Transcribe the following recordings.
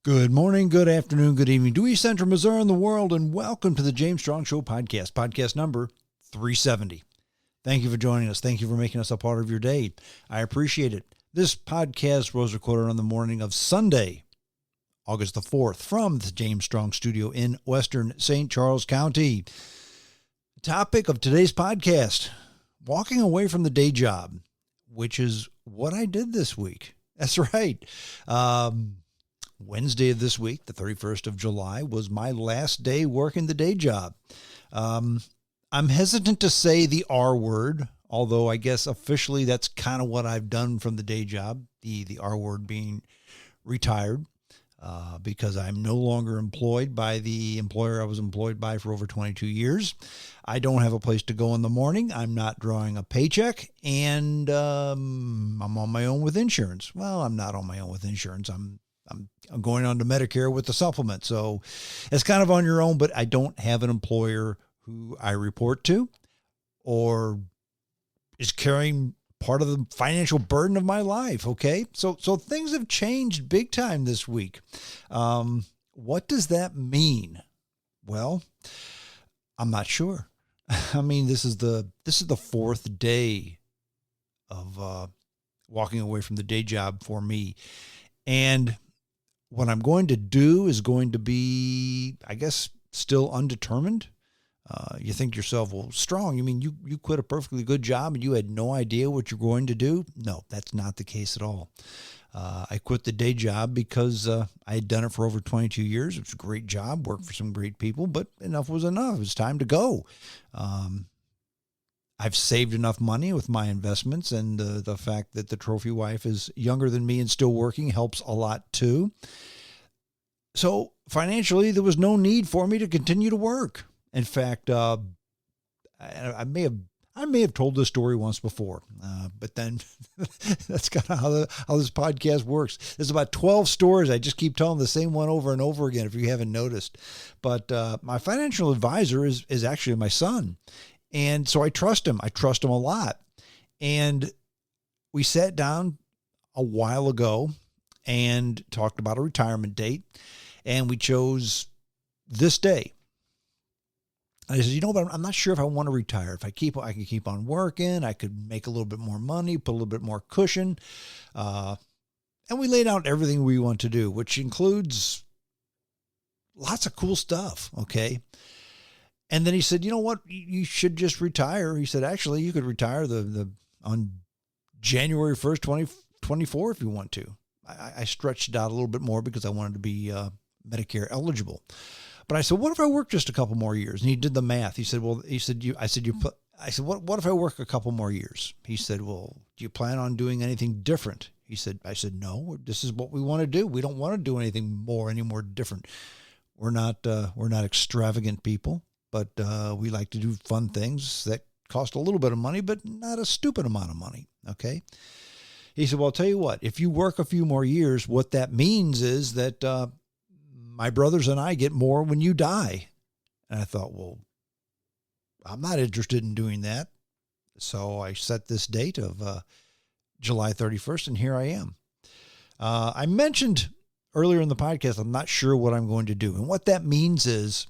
Good morning, good afternoon, good evening to East Central Missouri and the world, and welcome to the James Strong Show podcast number 370. Thank you for joining us. Thank you for making us a part of your day. I appreciate it. This podcast was recorded on the morning of Sunday, August the 4th, from the James Strong Studio in Western St. Charles County. The topic of today's podcast, walking away from the day job, which is what I did this week. That's right. Wednesday of this week, the 31st of July, was my last day working the day job. I'm hesitant to say the R word, although I guess officially that's kind of what I've done from the day job, the R word being retired, because I'm no longer employed by the employer I was employed by for over 22 years. I don't have a place to go in the morning. I'm not drawing a paycheck, and I'm on my own with insurance. Well, I'm not on my own with insurance. I'm going on to Medicare with the supplement. So it's kind of on your own, but I don't have an employer who I report to or is carrying part of the financial burden of my life. Okay. So things have changed big time this week. What does that mean? Well, I'm not sure. I mean, this is the fourth day of walking away from the day job for me. And what I'm going to do is going to be, I guess, still undetermined. You think to yourself, well, Strong, you mean you quit a perfectly good job and you had no idea what you're going to do? No, that's not the case at all. I quit the day job because I had done it for over 22 years. It was a great job, worked for some great people, but enough was enough. It was time to go. I've saved enough money with my investments, and the fact that the trophy wife is younger than me and still working helps a lot too. So financially, there was no need for me to continue to work. In fact, I may have told this story once before, but then that's kind of how this podcast works. There's about 12 stories. I just keep telling the same one over and over again, if you haven't noticed. But my financial advisor is actually my son. And so I trust him. I trust him a lot. And we sat down a while ago and talked about a retirement date. And we chose this day. I said, but I'm not sure if I want to retire. If I can keep on working. I could make a little bit more money, put a little bit more cushion. And we laid out everything we want to do, which includes lots of cool stuff. Okay. And then he said, you know what, you should just retire. He said, actually, you could retire on January 1st, 2024 if you want to. I stretched it out a little bit more because I wanted to be Medicare eligible. But I said, what if I work just a couple more years? And he did the math. He said, I said, what if I work a couple more years? He said, well, do you plan on doing anything different? I said, no, this is what we want to do. We don't want to do anything any more different. We're not extravagant people. But we like to do fun things that cost a little bit of money, but not a stupid amount of money, okay? He said, well, I'll tell you what, if you work a few more years, what that means is that my brothers and I get more when you die. And I thought, well, I'm not interested in doing that. So I set this date of July 31st, and here I am. I mentioned earlier in the podcast, I'm not sure what I'm going to do. And what that means is,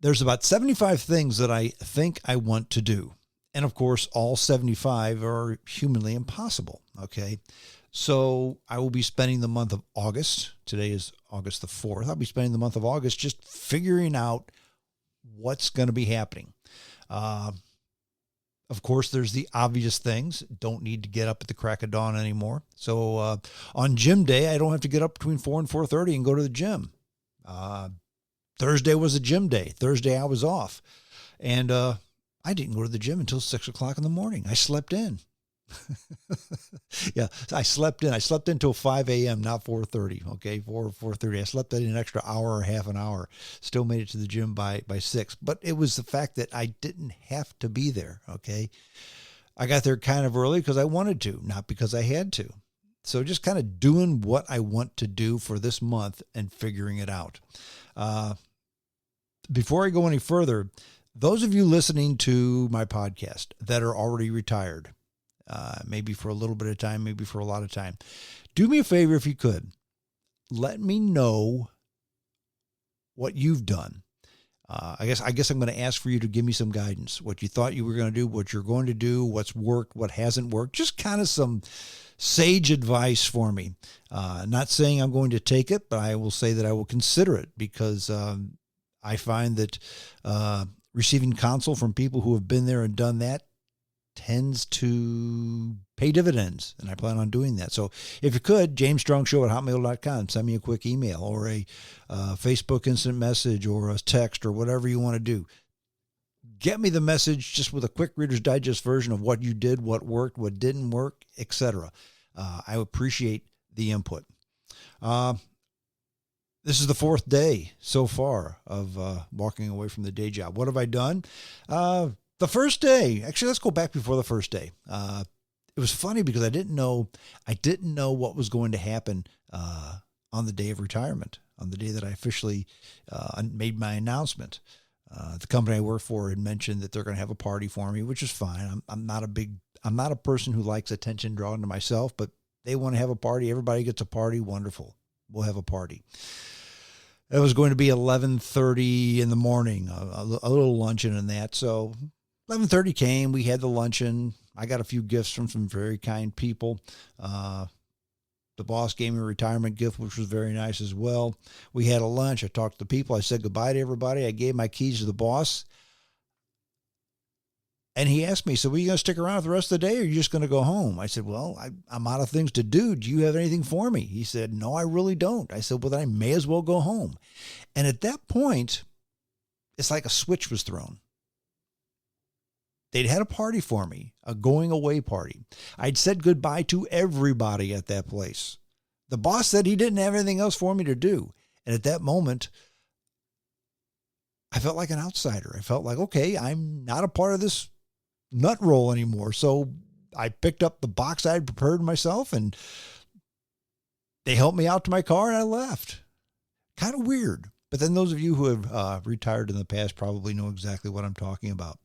there's about 75 things that I think I want to do. And of course, all 75 are humanly impossible. Okay. So I will be spending the month of August. Today is August the 4th. I'll be spending the month of August just figuring out what's going to be happening. Of course, there's the obvious things. Don't need to get up at the crack of dawn anymore. So on gym day, I don't have to get up between 4 and 4:30 and go to the gym. Thursday was a gym day. Thursday I was off. And I didn't go to the gym until 6 o'clock in the morning. I slept in. Yeah, I slept in. I slept in until 5 a.m., not 4:30. Okay, 4:30. I slept in an extra hour or half an hour. Still made it to the gym by 6. But it was the fact that I didn't have to be there. Okay, I got there kind of early because I wanted to, not because I had to. So just kind of doing what I want to do for this month and figuring it out. Before I go any further, those of you listening to my podcast that are already retired, maybe for a little bit of time, maybe for a lot of time, do me a favor if you could. let me know what you've done. I guess I'm going to ask for you to give me some guidance. What you thought you were going to do, what you're going to do, what's worked, what hasn't worked. Just kind of some sage advice for me. Not saying I'm going to take it, but I will say that I will consider it, because I find that receiving counsel from people who have been there and done that tends to pay dividends, and I plan on doing that. So if you could, jamesstrongshow@hotmail.com, send me a quick email or a Facebook instant message or a text or whatever you want to do. Get me the message just with a quick Reader's Digest version of what you did, what worked, what didn't work, etc. I appreciate the input. This is the fourth day so far of walking away from the day job. What have I done? The first day, actually, let's go back before the first day. It was funny because I didn't know what was going to happen on the day of retirement, on the day that I officially made my announcement. The company I work for had mentioned that they're going to have a party for me, which is fine. I'm not a person who likes attention drawn to myself, but they want to have a party. Everybody gets a party. Wonderful. We'll have a party. It was going to be 11:30 in the morning, a little luncheon and that. So 11:30 came. We had the luncheon. I got a few gifts from some very kind people. The boss gave me a retirement gift, which was very nice as well. We had a lunch. I talked to the people. I said goodbye to everybody. I gave my keys to the boss. And he asked me, so are you going to stick around for the rest of the day, or are you just going to go home? I said, well, I'm out of things to do. Do you have anything for me? He said, no, I really don't. I said, well, then I may as well go home. And at that point, it's like a switch was thrown. They'd had a party for me, a going away party. I'd said goodbye to everybody at that place. The boss said he didn't have anything else for me to do. And at that moment, I felt like an outsider. I felt like, okay, I'm not a part of this nut roll anymore. So I picked up the box I had prepared myself, and they helped me out to my car, and I left. Kind of weird. But then those of you who have retired in the past probably know exactly what I'm talking about.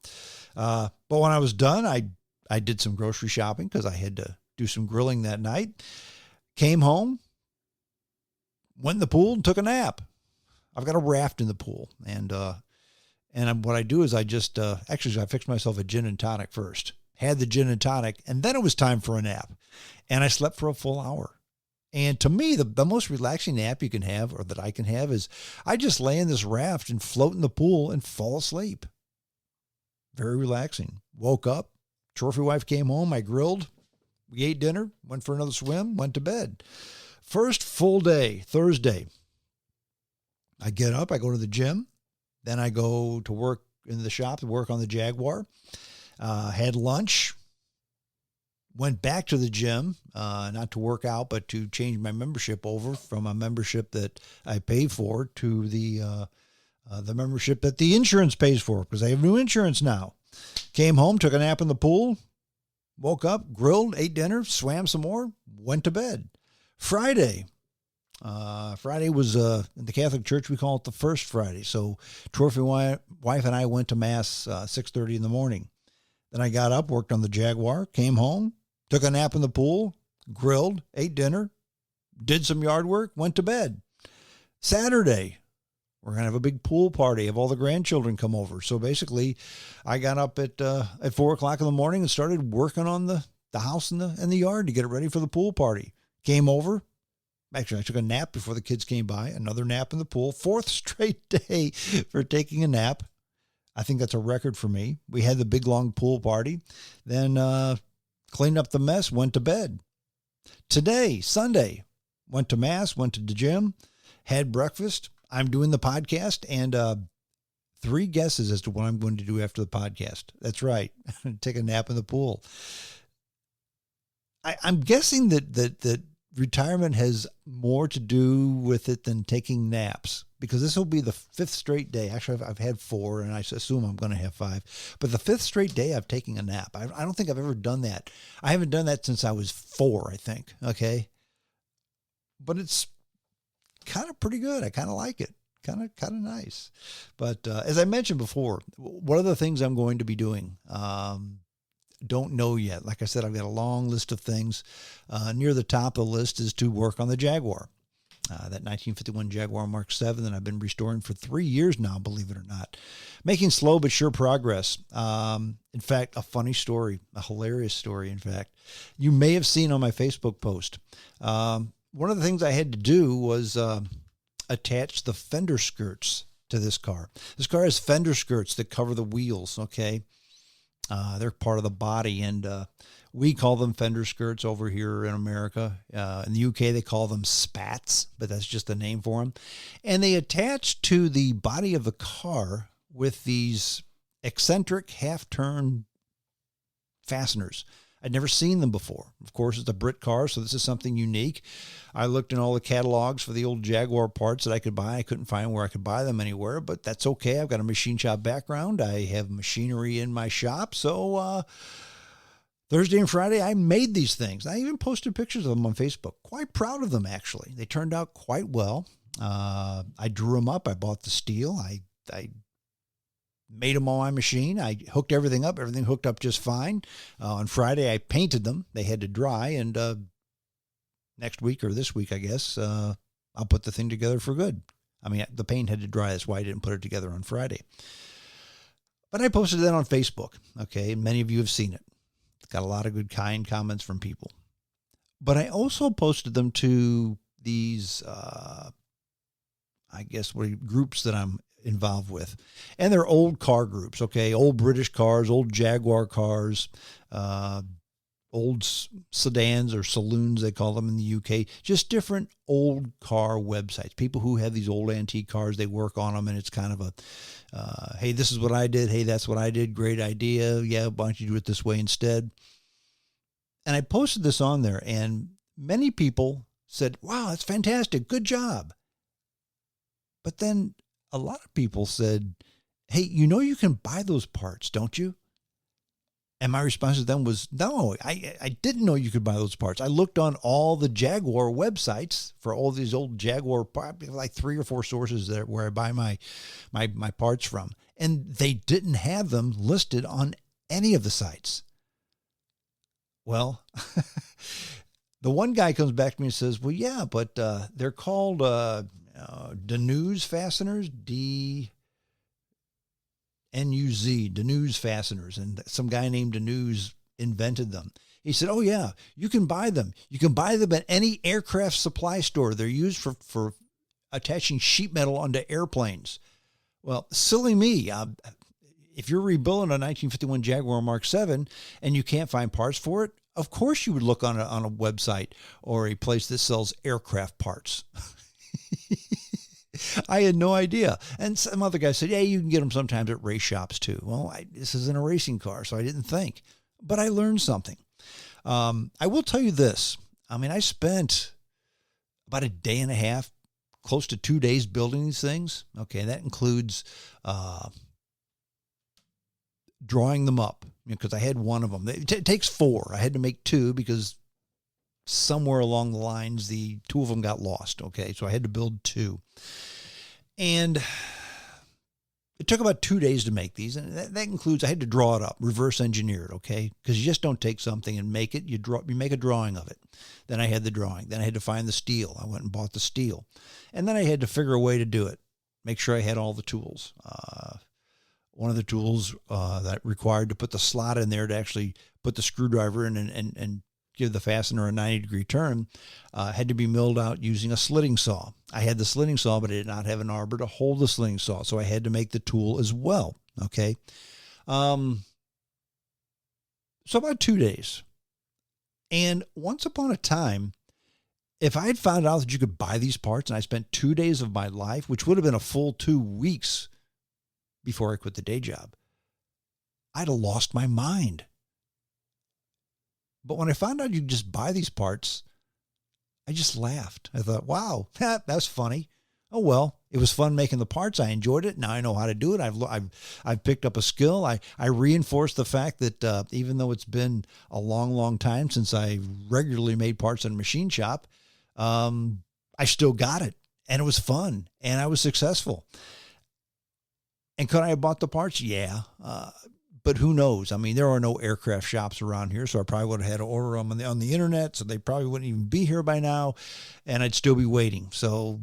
But when I was done, I did some grocery shopping because I had to do some grilling that night. Came home, went in the pool, and took a nap. I've got a raft in the pool, and what I do is I just I fixed myself a gin and tonic first. Had the gin and tonic, and then it was time for a nap, and I slept for a full hour. And to me, the most relaxing nap you can have, or that I can have, is I just lay in this raft and float in the pool and fall asleep. Very relaxing. Woke up, trophy wife came home, I grilled, we ate dinner, went for another swim, went to bed. First full day, Thursday. I get up, I go to the gym, then I go to work in the shop to work on the Jaguar. Had lunch. Went back to the gym, not to work out, but to change my membership over from a membership that I pay for to the membership that the insurance pays for, because I have new insurance now. Came home, took a nap in the pool, woke up, grilled, ate dinner, swam some more, went to bed. Friday was in the Catholic Church, we call it the First Friday. So trophy wife and I went to Mass 6:30 in the morning. Then I got up, worked on the Jaguar, came home, took a nap in the pool, grilled, ate dinner, did some yard work, went to bed. Saturday, we're going to have a big pool party, have all the grandchildren come over. So basically, I got up at 4 o'clock in the morning and started working on the house and the yard to get it ready for the pool party. Came over. Actually, I took a nap before the kids came by, another nap in the pool. Fourth straight day for taking a nap. I think that's a record for me. We had the big, long pool party. Then cleaned up the mess, went to bed. Today, Sunday, went to Mass, went to the gym, had breakfast. I'm doing the podcast, and 3 guesses as to what I'm going to do after the podcast. That's right. Take a nap in the pool. I'm guessing that retirement has more to do with it than taking naps, because this will be the 5th straight day. Actually, I've had 4, and I assume I'm going to have 5. But the 5th straight day I've taken a nap. I don't think I've ever done that. I haven't done that since I was 4, I think. Okay. But it's kind of pretty good. I kind of like it. Kind of nice. But as I mentioned before, what are the things I'm going to be doing? Don't know yet. Like I said, I've got a long list of things. Near the top of the list is to work on the Jaguar. That 1951 Jaguar Mark 7 that I've been restoring for 3 years now, believe it or not. Making slow but sure progress. In fact, a funny story, a hilarious story, in fact. You may have seen on my Facebook post. One of the things I had to do was attach the fender skirts to this car. This car has fender skirts that cover the wheels, okay? They're part of the body, and we call them fender skirts over here in America. In the UK, they call them spats, but that's just a name for them. And they attach to the body of the car with these eccentric half-turn fasteners. I'd never seen them before. Of course, it's a Brit car, so this is something unique. I looked in all the catalogs for the old Jaguar parts that I could buy. I couldn't find where I could buy them anywhere, but that's okay. I've got a machine shop background. I have machinery in my shop, so Thursday and Friday, I made these things. I even posted pictures of them on Facebook. Quite proud of them, actually. They turned out quite well. I drew them up. I bought the steel. I made them on my machine. I hooked everything up. Everything hooked up just fine. On Friday, I painted them. They had to dry, and next week or this week, I guess, I'll put the thing together for good. I mean, the paint had to dry. That's why I didn't put it together on Friday. But I posted that on Facebook, okay? Many of you have seen it. Got a lot of good, kind comments from people. But I also posted them to these, groups that I'm involved with. And they're old car groups, okay? Old British cars, old Jaguar cars, old sedans or saloons, they call them in the UK. Just different old car websites. People who have these old antique cars, they work on them, and it's kind of a, hey, this is what I did. Hey, that's what I did. Great idea. Yeah, why don't you do it this way instead? And I posted this on there, and many people said, wow, that's fantastic. Good job. But then a lot of people said, hey, you can buy those parts, don't you? And my response to them was, no, I didn't know you could buy those parts. I looked on all the Jaguar websites for all these old Jaguar, like 3 or 4 sources there where I buy my parts from. And they didn't have them listed on any of the sites. Well, the one guy comes back to me and says, well, yeah, but they're called Danuz fasteners, D-N-U-Z, Danuz fasteners. And some guy named Danuz invented them. He said, oh, yeah, you can buy them. You can buy them at any aircraft supply store. They're used for attaching sheet metal onto airplanes. Well, silly me. If you're rebuilding a 1951 Jaguar Mark 7 and you can't find parts for it, of course you would look on a website or a place that sells aircraft parts. I had no idea. And some other guy said, yeah, you can get them sometimes at race shops too. Well, this isn't a racing car, so I didn't think. But I learned something. I will tell you this. I mean, I spent about a day and a half, close to 2 days building these things. Okay, that includes drawing them up, because I had one of them. It takes 4. I had to make 2 because somewhere along the lines, the 2 of them got lost. Okay, so I had to build 2. And it took about 2 days to make these. And that includes, I had to draw it up, reverse engineer it, okay? Because you just don't take something and make it. You make a drawing of it. Then I had the drawing. Then I had to find the steel. I went and bought the steel. And then I had to figure a way to do it. Make sure I had all the tools. One of the tools that required to put the slot in there to actually put the screwdriver in and give the fastener a 90-degree turn had to be milled out using a slitting saw. I had the slitting saw, but I did not have an arbor to hold the slitting saw, so I had to make the tool as well, okay? So about 2 days. And once upon a time, if I had found out that you could buy these parts and I spent 2 days of my life, which would have been a full 2 weeks before I quit the day job, I'd have lost my mind. But when I found out you could just buy these parts, I just laughed. I thought, wow, that's funny. Oh, well, it was fun making the parts. I enjoyed it. Now I know how to do it. I've picked up a skill. I reinforced the fact that even though it's been a long, long time since I regularly made parts in a machine shop, I still got it. And it was fun. And I was successful. And could I have bought the parts? Yeah. But who knows? I mean, there are no aircraft shops around here, so I probably would have had to order them on the internet, so they probably wouldn't even be here by now, and I'd still be waiting. So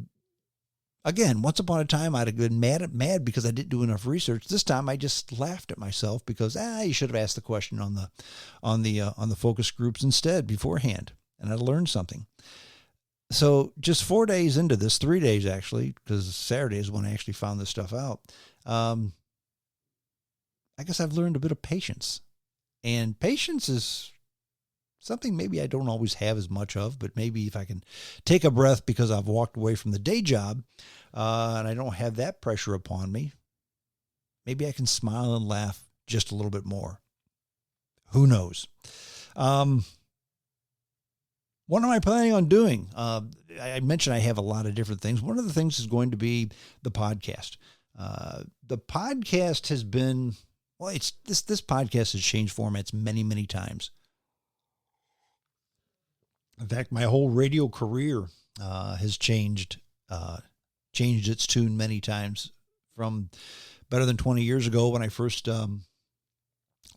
again, once upon a time, I'd have been mad because I didn't do enough research. This time, I just laughed at myself because you should have asked the question on the focus groups instead beforehand, and I'd learned something. So just 4 days into this, 3 days actually, because Saturday is when I actually found this stuff out. I guess I've learned a bit of patience, and patience is something maybe I don't always have as much of, but maybe if I can take a breath because I've walked away from the day job and I don't have that pressure upon me, maybe I can smile and laugh just a little bit more. Who knows? What am I planning on doing? I mentioned I have a lot of different things. One of the things is going to be the podcast. The podcast has been, this podcast has changed formats many, many times. In fact, my whole radio career has changed its tune many times, from better than 20 years ago when I first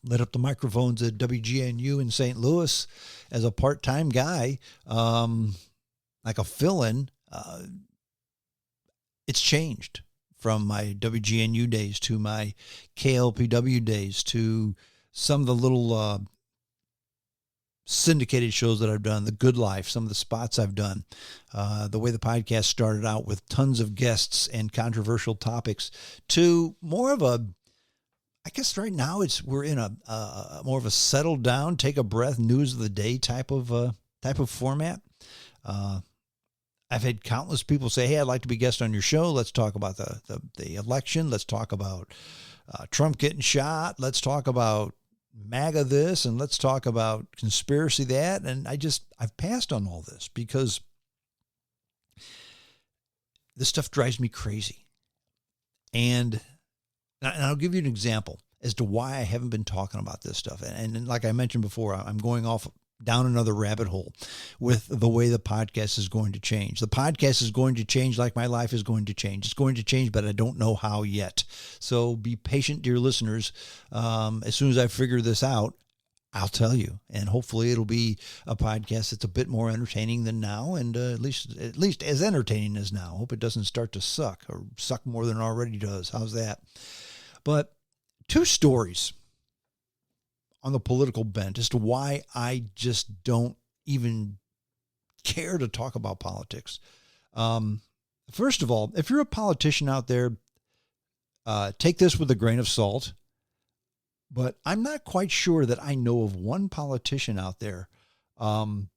lit up the microphones at WGNU in St. Louis as a part-time guy, like a fill-in. It's changed from my WGNU days to my KLPW days to some of the little syndicated shows that I've done, The Good Life, some of the spots I've done, the way the podcast started out with tons of guests and controversial topics, to more of a, I guess right now we're in a more of a settled down, take a breath, news of the day type of format. I've had countless people say, "Hey, I'd like to be a guest on your show. Let's talk about the election. Let's talk about Trump getting shot. Let's talk about MAGA this, and let's talk about conspiracy that." And I've passed on all this because this stuff drives me crazy. And I'll give you an example as to why I haven't been talking about this stuff. And like I mentioned before, I'm going off down another rabbit hole with the way the podcast is going to change. The podcast is going to change like my life is going to change. It's going to change, but I don't know how yet. So be patient, dear listeners. As soon as I figure this out, I'll tell you. And hopefully it'll be a podcast that's a bit more entertaining than now, and at least as entertaining as now. Hope it doesn't start to suck more than it already does. How's that? But 2 stories on the political bent as to why I just don't even care to talk about politics. First of all, if you're a politician out there, take this with a grain of salt, but I'm not quite sure that I know of one politician out there. I'm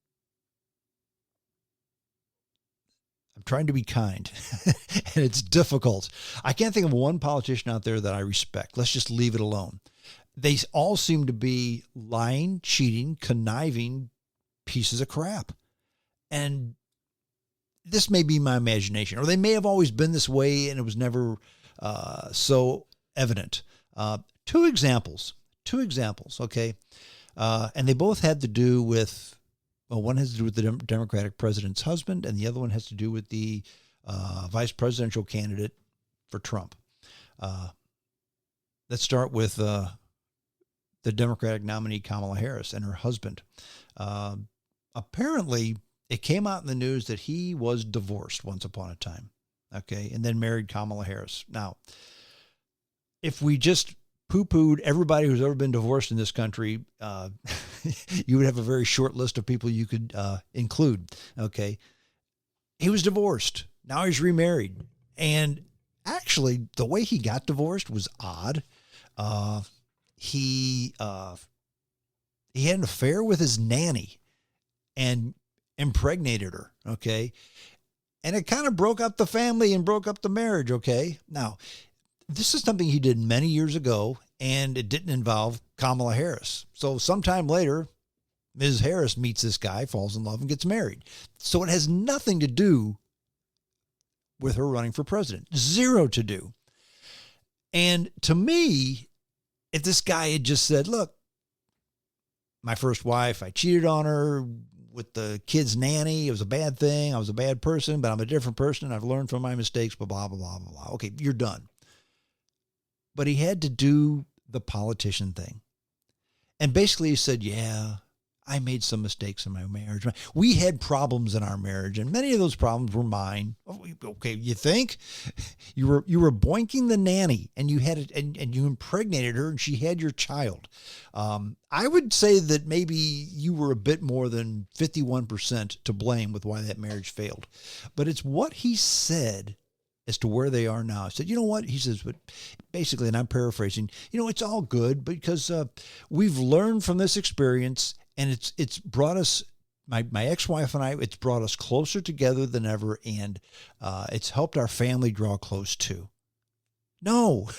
trying to be kind, and it's difficult. I can't think of one politician out there that I respect. Let's just leave it alone. They all seem to be lying, cheating, conniving pieces of crap. And this may be my imagination, or they may have always been this way and it was never so evident. 2 examples, okay? And they both had to do with, one has to do with the Democratic president's husband, and the other one has to do with the vice presidential candidate for Trump. Let's start with the Democratic nominee Kamala Harris and her husband. Apparently, it came out in the news that he was divorced once upon a time, okay, and then married Kamala Harris. Now, if we just poo-pooed everybody who's ever been divorced in this country, you would have a very short list of people you could include, okay? He was divorced. Now he's remarried. And actually, the way he got divorced was odd. He had an affair with his nanny and impregnated her, okay? And it kind of broke up the family and broke up the marriage, okay? Now, this is something he did many years ago, and it didn't involve Kamala Harris. So sometime later, Ms. Harris meets this guy, falls in love, and gets married. So it has nothing to do with her running for president. Zero to do. And to me, if this guy had just said, look, my first wife, I cheated on her with the kid's nanny. It was a bad thing. I was a bad person, but I'm a different person. I've learned from my mistakes, blah, blah, blah, blah, blah. Okay, you're done. But he had to do the politician thing. And basically he said, yeah, I made some mistakes in my marriage. We had problems in our marriage, and many of those problems were mine. Okay, you think? You were boinking the nanny, and you had it, and you impregnated her, and she had your child. I would say that maybe you were a bit more than 51% to blame with why that marriage failed. But it's what he said as to where they are now. I said, you know what? He says, but basically, and I'm paraphrasing, it's all good because we've learned from this experience, and it's brought us, my ex-wife and I, it's brought us closer together than ever, and it's helped our family draw close too. No,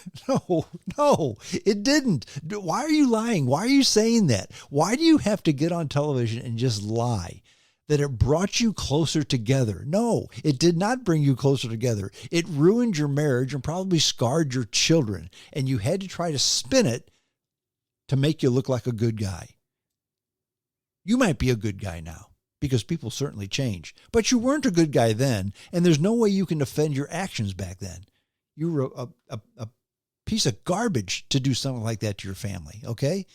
it didn't. Why are you lying? Why are you saying that? Why do you have to get on television and just lie that it brought you closer together? No, it did not bring you closer together. It ruined your marriage and probably scarred your children, and you had to try to spin it to make you look like a good guy. You might be a good guy now because people certainly change, but you weren't a good guy then, and there's no way you can defend your actions back then. You were a piece of garbage to do something like that to your family, okay?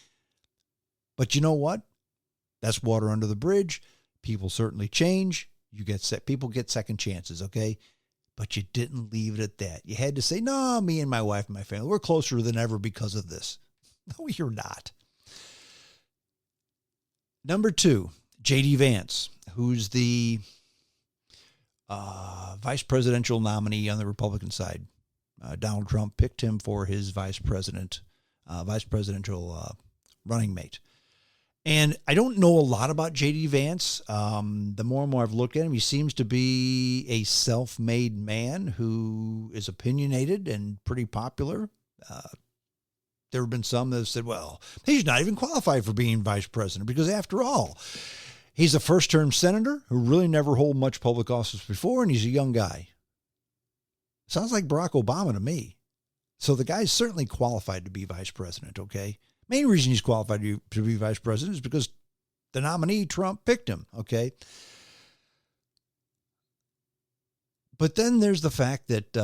But you know what? That's water under the bridge. People certainly change. People get second chances, okay? But you didn't leave it at that. You had to say, no, me and my wife and my family, we're closer than ever because of this. No, you're not. Number 2, J.D. Vance, who's the vice presidential nominee on the Republican side. Donald Trump picked him for his vice presidential running mate. And I don't know a lot about J.D. Vance. The more and more I've looked at him, he seems to be a self-made man who is opinionated and pretty popular. There have been some that have said, well, he's not even qualified for being vice president because after all, he's a first-term senator who really never held much public office before, and he's a young guy. Sounds like Barack Obama to me. So the guy's certainly qualified to be vice president, okay? Main reason he's qualified to be vice president is because the nominee, Trump, picked him, okay? But then there's the fact that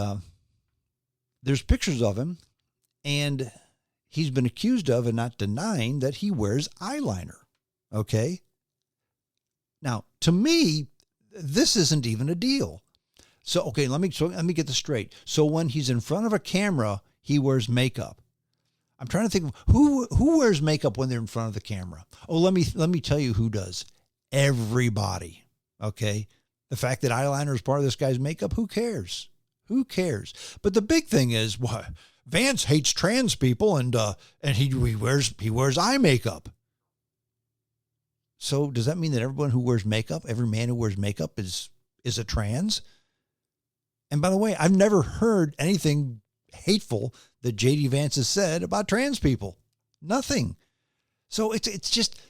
there's pictures of him, and he's been accused of and not denying that he wears eyeliner, okay? Now, to me, this isn't even a deal. So, okay, let me get this straight. So when he's in front of a camera, he wears makeup. I'm trying to think of who wears makeup when they're in front of the camera. Oh, let me tell you who does. Everybody, okay? The fact that eyeliner is part of this guy's makeup, who cares? Who cares? But the big thing is, what? Vance hates trans people, and he wears eye makeup. So does that mean that everyone who wears makeup, every man who wears makeup is a trans? And by the way, I've never heard anything hateful that J.D. Vance has said about trans people. Nothing. So it's just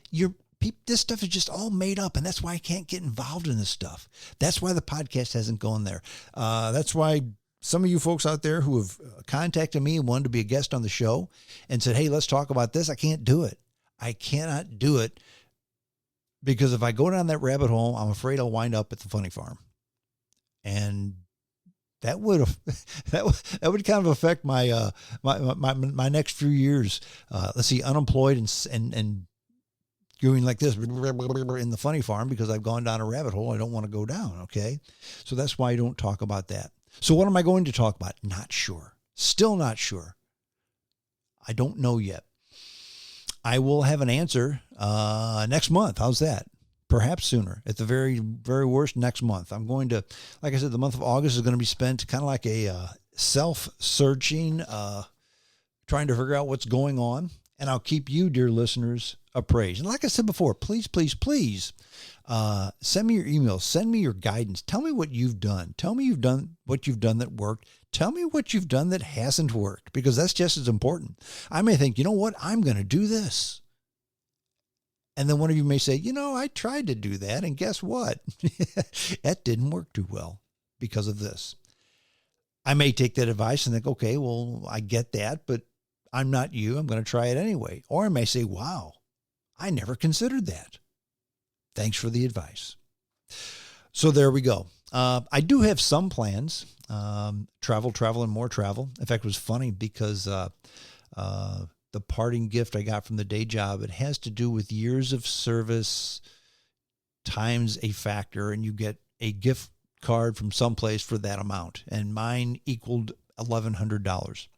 this stuff is just all made up, and that's why I can't get involved in this stuff. That's why the podcast hasn't gone there. That's why some of you folks out there who have contacted me and wanted to be a guest on the show and said, hey, let's talk about this. I can't do it. I cannot do it because if I go down that rabbit hole, I'm afraid I'll wind up at the funny farm. And that would kind of affect my my next few years. Let's see, unemployed and doing like this in the funny farm because I've gone down a rabbit hole I don't want to go down. Okay, so that's why I don't talk about that. So what am I going to talk about? Not sure. Still not sure. I don't know yet. I will have an answer next month. How's that? Perhaps sooner. At the very, very worst, next month. I'm going to, like I said, the month of August is going to be spent kind of like a self-searching, trying to figure out what's going on. And I'll keep you, dear listeners, appraised. And like I said before, please, please, please send me your emails. Send me your guidance. Tell me what you've done. Tell me what you've done that worked. Tell me what you've done that hasn't worked, because that's just as important. I may think, you know what? I'm going to do this. And then one of you may say, I tried to do that, and guess what? That didn't work too well because of this. I may take that advice and think, okay, well, I get that, but I'm not you. I'm going to try it anyway. Or I may say, wow, I never considered that. Thanks for the advice. So there we go. I do have some plans. Travel, and more travel. In fact, it was funny because the parting gift I got from the day job. It has to do with years of service times a factor, and you get a gift card from someplace for that amount. And mine equaled $1,100.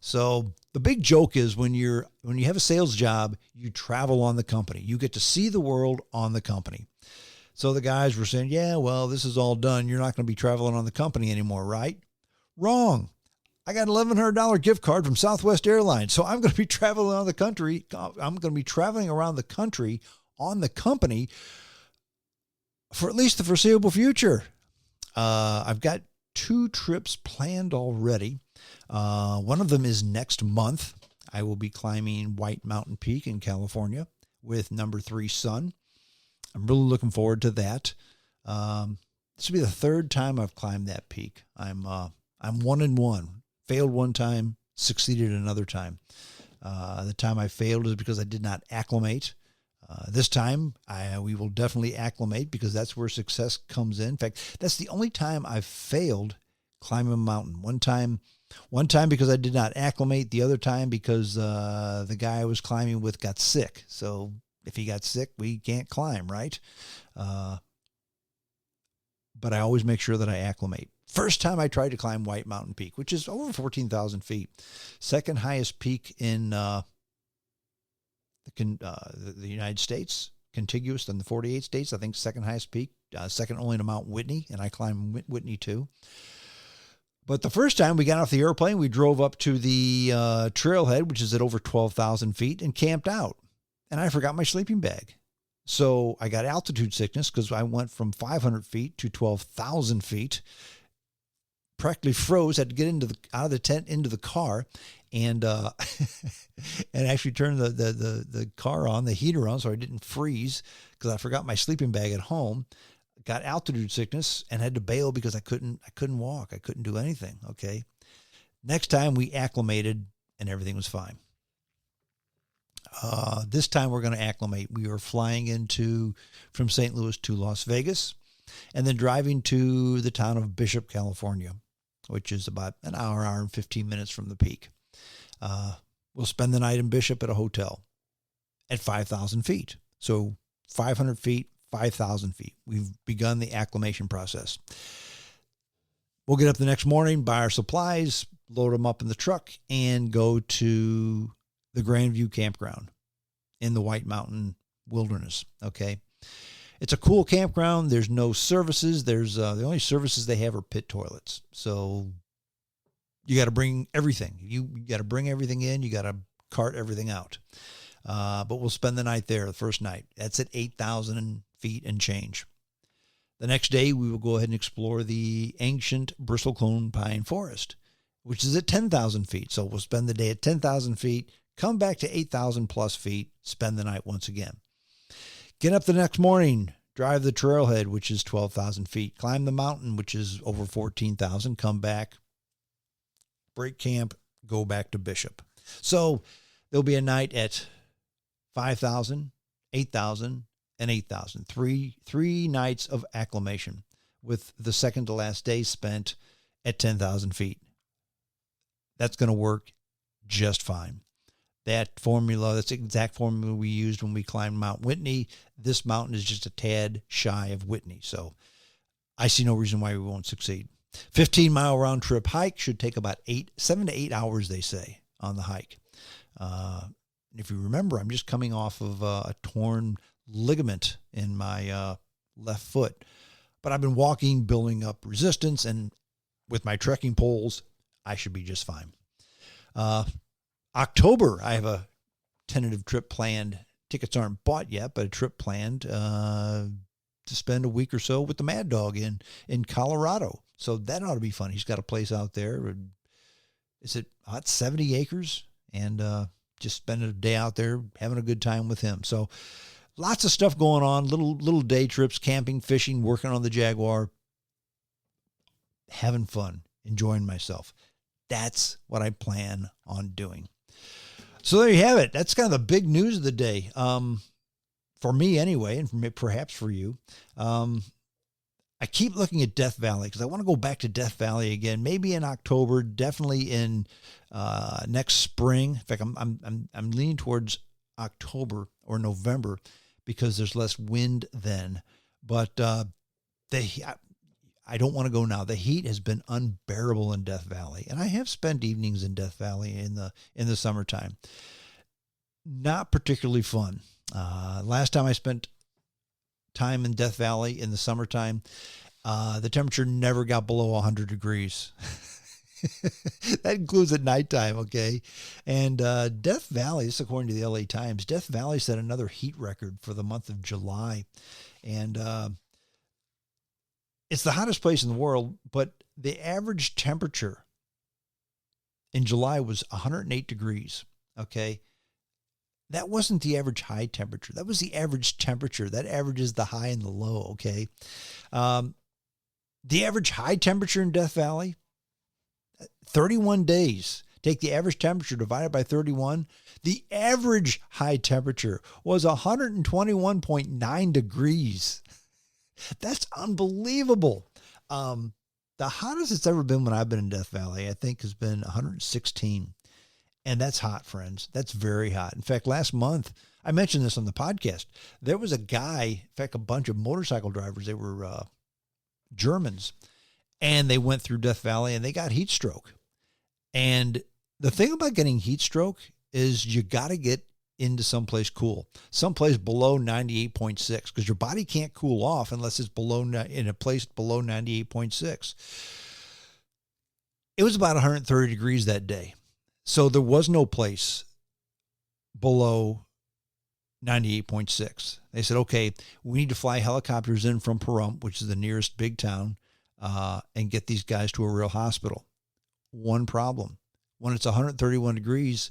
So the big joke is when you have a sales job, you travel on the company. You get to see the world on the company. So the guys were saying, yeah, well, this is all done. You're not going to be traveling on the company anymore, right? Wrong. I got an $1,100 gift card from Southwest Airlines. So I'm going to be traveling around the country. I'm going to be traveling around the country on the company for at least the foreseeable future. I've got 2 trips planned already. One of them is next month. I will be climbing White Mountain Peak in California with number 3 son. I'm really looking forward to that. This will be the 3rd time I've climbed that peak. I'm 1-1. Failed one time, succeeded another time. The time I failed is because I did not acclimate. This time, we will definitely acclimate because that's where success comes in. In fact, that's the only time I've failed climbing a mountain. One time because I did not acclimate. The other time because the guy I was climbing with got sick. So if he got sick, we can't climb, right? But I always make sure that I acclimate. First time I tried to climb White Mountain Peak, which is over 14,000 feet. Second highest peak in the United States, contiguous in the 48 states. I think second highest peak, second only to Mount Whitney, and I climbed Whitney too. But the first time we got off the airplane, we drove up to the trailhead, which is at over 12,000 feet, and camped out. And I forgot my sleeping bag. So I got altitude sickness because I went from 500 feet to 12,000 feet. Practically froze, had to get out of the tent into the car and and actually turn the car on, the heater on, so I didn't freeze because I forgot my sleeping bag at home. Got altitude sickness and had to bail because I couldn't walk. I couldn't do anything. Okay. Next time we acclimated and everything was fine. This time we're going to acclimate. We are flying from St. Louis to Las Vegas and then driving to the town of Bishop, California, which is about an hour and 15 minutes from the peak. We'll spend the night in Bishop at a hotel at 5,000 feet. So 500 feet, 5,000 feet. We've begun the acclimation process. We'll get up the next morning, buy our supplies, load them up in the truck, and go to the Grandview Campground in the White Mountain Wilderness. Okay. It's a cool campground. There's no services. The only services they have are pit toilets. So you got to bring everything. You got to bring everything in. You got to cart everything out. But we'll spend the night there, the first night. That's at 8,000 feet and change. The next day, we will go ahead and explore the ancient bristlecone pine forest, which is at 10,000 feet. So we'll spend the day at 10,000 feet, come back to 8,000 plus feet, spend the night once again. Get up the next morning, drive the trailhead, which is 12,000 feet, climb the mountain, which is over 14,000, come back, break camp, go back to Bishop. So there'll be a night at 5,000, 8,000, and 8,000. Three nights of acclimation with the second to last day spent at 10,000 feet. That's going to work just fine. That's the exact formula we used when we climbed Mount Whitney. This mountain is just a tad shy of Whitney. So I see no reason why we won't succeed. 15-mile round trip hike should take about 7 to 8 hours, they say, on the hike. If you remember, I'm just coming off of a torn ligament in my left foot, but I've been walking, building up resistance, and with my trekking poles, I should be just fine. October, I have a tentative trip planned. Tickets aren't bought yet, but a trip planned to spend a week or so with the Mad Dog in Colorado. So that ought to be fun. He's got a place out there. Is it 70 acres? And just spending a day out there, having a good time with him. So lots of stuff going on, little day trips, camping, fishing, working on the Jaguar, having fun, enjoying myself. That's what I plan on doing. So there you have it. That's kind of the big news of the day. For me anyway, and perhaps for you. I keep looking at Death Valley because I want to go back to Death Valley again. Maybe in October, definitely in next spring. In fact, I'm leaning towards October or November because there's less wind then. But I don't want to go now. The heat has been unbearable in Death Valley, and I have spent evenings in Death Valley in the summertime. Not particularly fun. Last time I spent time in Death Valley in the summertime, the temperature never got below 100 degrees. That includes at nighttime, okay? And Death Valley, this is according to the LA Times, Death Valley set another heat record for the month of July. And it's the hottest place in the world, but the average temperature in July was 108 degrees, okay? That wasn't the average high temperature. That was the average temperature. That averages the high and the low, okay? The average high temperature in Death Valley, 31 days. Take the average temperature divided by 31. The average high temperature was 121.9 degrees. That's unbelievable. The hottest it's ever been when I've been in Death Valley, I think, has been 116. And that's hot, friends. That's very hot. In fact, last month, I mentioned this on the podcast. There was a guy, in fact, a bunch of motorcycle drivers. They were Germans, and they went through Death Valley, and they got heat stroke. And the thing about getting heat stroke is you got to get into someplace cool, someplace below 98.6, because your body can't cool off unless it's in a place below 98.6. It was about 130 degrees that day. So there was no place below 98.6. They said, okay, we need to fly helicopters in from Pahrump, which is the nearest big town, and get these guys to a real hospital. One problem. When it's 131 degrees,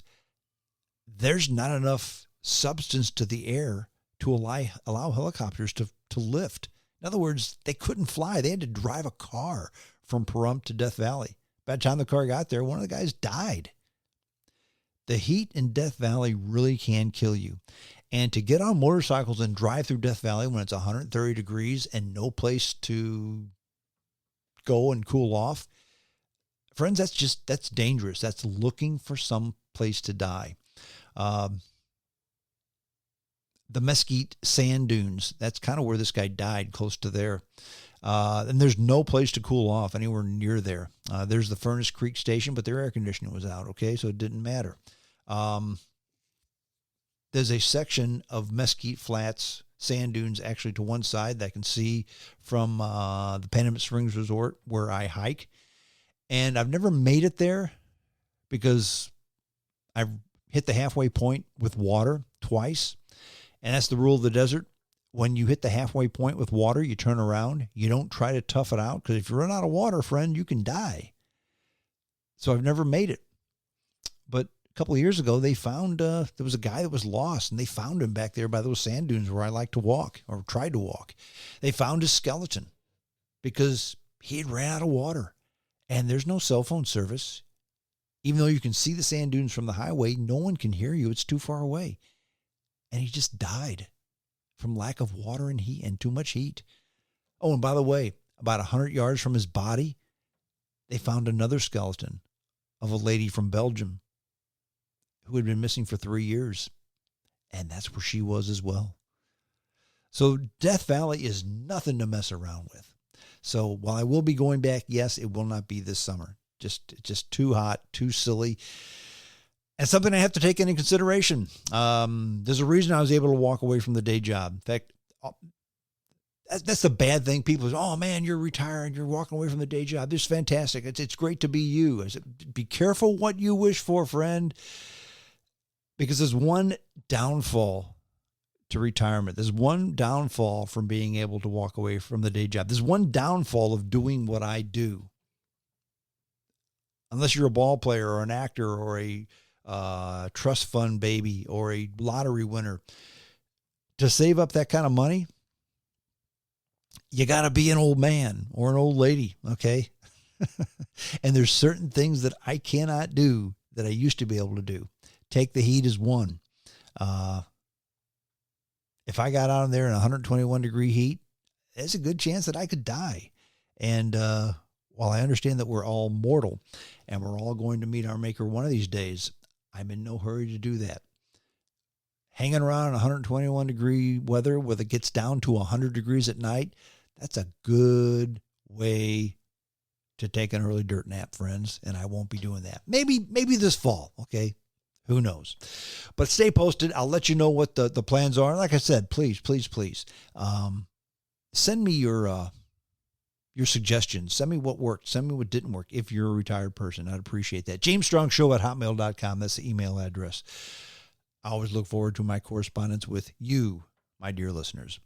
there's not enough substance to the air to allow helicopters to lift. In other words, they couldn't fly. They had to drive a car from Pahrump to Death Valley. By the time the car got there, one of the guys died. The heat in Death Valley really can kill you. And to get on motorcycles and drive through Death Valley when it's 130 degrees and no place to go and cool off, friends, that's dangerous. That's looking for some place to die. The Mesquite sand dunes, that's kind of where this guy died, close to there. And there's no place to cool off anywhere near there. There's the Furnace Creek Station, but their air conditioning was out, okay? So it didn't matter. There's a section of Mesquite Flats sand dunes actually to one side that I can see from the Panamint Springs Resort where I hike. And I've never made it there because I've hit the halfway point with water twice. And that's the rule of the desert. When you hit the halfway point with water, you turn around. You don't try to tough it out, because if you run out of water, friend, you can die. So I've never made it. But a couple of years ago, they found there was a guy that was lost, and they found him back there by those sand dunes where I like to walk, or tried to walk. They found his skeleton because he had ran out of water. And there's no cell phone service. Even though you can see the sand dunes from the highway, no one can hear you. It's too far away. And he just died from lack of water and heat and too much heat. Oh, and by the way, about 100 yards from his body, they found another skeleton of a lady from Belgium who had been missing for 3 years. And that's where she was as well. So Death Valley is nothing to mess around with. So while I will be going back, yes, it will not be this summer. Just too hot, too silly. And something I have to take into consideration. There's a reason I was able to walk away from the day job. In fact, that's the bad thing. People say, oh man, you're retiring, you're walking away from the day job. This is fantastic. It's great to be you. I said, be careful what you wish for, friend. Because there's one downfall to retirement. There's one downfall from being able to walk away from the day job. There's one downfall of doing what I do. Unless you're a ball player or an actor or a trust fund baby or a lottery winner, to save up that kind of money, you got to be an old man or an old lady, okay? And there's certain things that I cannot do that I used to be able to do. Take the heat is one. If I got out there in 121 degree heat, there's a good chance that I could die. And while I understand that we're all mortal and we're all going to meet our maker one of these days, I'm in no hurry to do that. Hanging around in 121 degree weather where it gets down to 100 degrees at night, that's a good way to take an early dirt nap, friends, and I won't be doing that. Maybe this fall, okay? Who knows? But stay posted. I'll let you know what the plans are. Like I said, please, send me your suggestions. Send me what worked. Send me what didn't work if you're a retired person. I'd appreciate that. JamesStrongShow@hotmail.com. That's the email address. I always look forward to my correspondence with you, my dear listeners.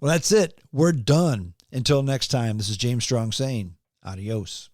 Well, that's it. We're done. Until next time, this is James Strong saying adios.